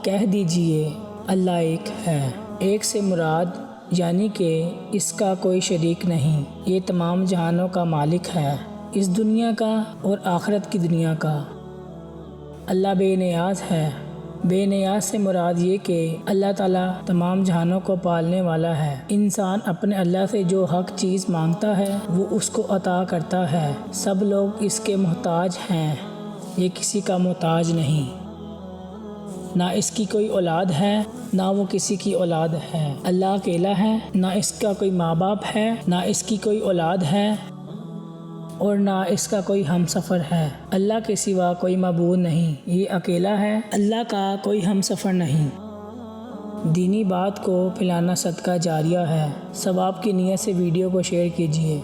کہہ دیجئے اللہ ایک ہے۔ ایک سے مراد یعنی کہ اس کا کوئی شریک نہیں، یہ تمام جہانوں کا مالک ہے، اس دنیا کا اور آخرت کی دنیا کا۔ اللہ بے نیاز ہے۔ بے نیاز سے مراد یہ کہ اللہ تعالیٰ تمام جہانوں کو پالنے والا ہے۔ انسان اپنے اللہ سے جو حق چیز مانگتا ہے وہ اس کو عطا کرتا ہے۔ سب لوگ اس کے محتاج ہیں، یہ کسی کا محتاج نہیں۔ نہ اس کی کوئی اولاد ہے نہ وہ کسی کی اولاد ہے۔ اللہ اکیلا ہے، نہ اس کا کوئی ماں باپ ہے، نہ اس کی کوئی اولاد ہے اور نہ اس کا کوئی ہم سفر ہے۔ اللہ کے سوا کوئی معبود نہیں، یہ اکیلا ہے، اللہ کا کوئی ہم سفر نہیں۔ دینی بات کو پھیلانا صدقہ جاریہ ہے۔ ثواب کی نیت سے ویڈیو کو شیئر کیجیے۔